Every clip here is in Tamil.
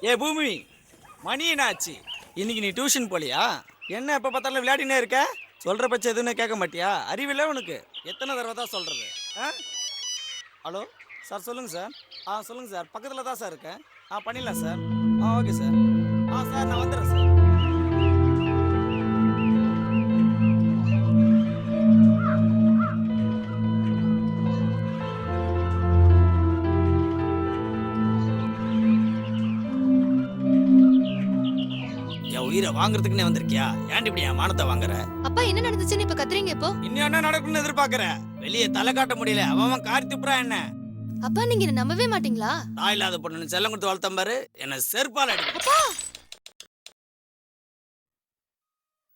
ஏ பூமி, மணி என்ன ஆச்சு? இன்னைக்கு நீ டியூஷன் போலியா? என்ன எப்போ பார்த்தாலும் விளையாடினே இருக்க? சொல்கிற பட்சம் எதுவுமே கேட்க மாட்டியா? அறிவில்லை உனக்கு? எத்தனை தடவை தான் சொல்கிறது? ஆ, ஹலோ சார், சொல்லுங்கள் சார். சொல்லுங்கள் சார், பக்கத்தில் தான் சார் இருக்கேன். பண்ணிடலாம் சார். Okay sir. சார், நான் வந்துடுறேன் சார். என் உயிரை வாங்குறதுக்குன்னே வந்திருக்கியா? ஏன்டி இப்படி என் மானத்தை வாங்குற? அப்பா என்ன நடந்துச்சுன்னு இப்ப கத்துறீங்க இப்போ? இன்னும் என்ன நடக்கும்னு எதிர்பார்க்கற? வெளியே தலை காட்ட முடியல. அவன் காரி துப்புறா என்ன? அப்பா நீங்க என்ன நம்பவே மாட்டீங்களா? தாய் இல்லாத பொண்ணு செல்லம் கொடுத்து வளர்த்தம் பாரு, என்ன செருப்பால அடி. அப்பா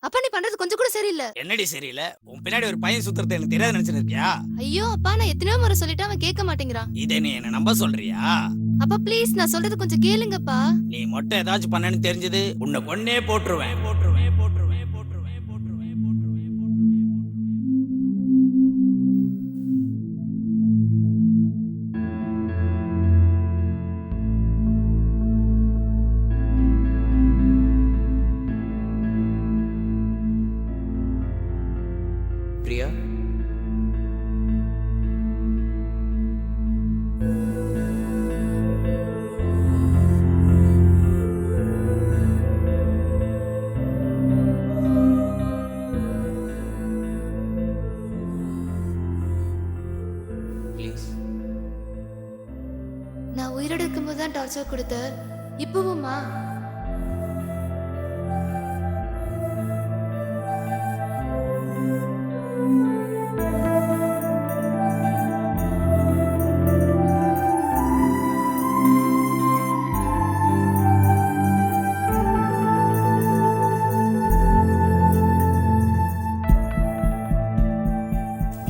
அப்பா நீ பண்றது கொஞ்சம் கூட சரியில்லை. என்னடி சரியில்லை? உன் பின்னாடி ஒரு பையன் சுத்துறது எனக்கு தெரியாது நினைச்சிருக்கியா? ஐயோ அப்பா, நான் எத்தனையோ முறை சொல்லிட்டு அவன் கேட்க மாட்டேங்கிறான். இதை நீ என்ன நம்ப சொல்றியா? அப்பா ப்ளீஸ், நான் சொல்றது கொஞ்சம் கேளுங்கப்பா. நீ மட்டும் ஏதாச்சும் பண்ணனு தெரிஞ்சது உன்னை கொன்னே போட்டுருவேன். பிரியா, ப்ளீஸ். நான் உயிரோட இருக்கும்போது தான் டார்ச்சர் கொடுத்த, இப்பவுமா?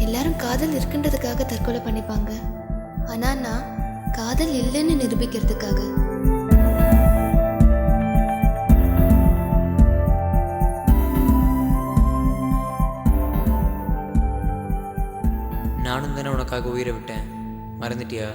எல்லாரும் காதல் இருக்குன்றதுக்காக தற்கொலை பண்ணிப்பாங்க. ஆனா நான் காதல் இல்லைன்னு நிரூபிக்கிறதுக்காக. நானும் தானே உனக்காக உயிரை விட்டேன், மறந்துட்டியா?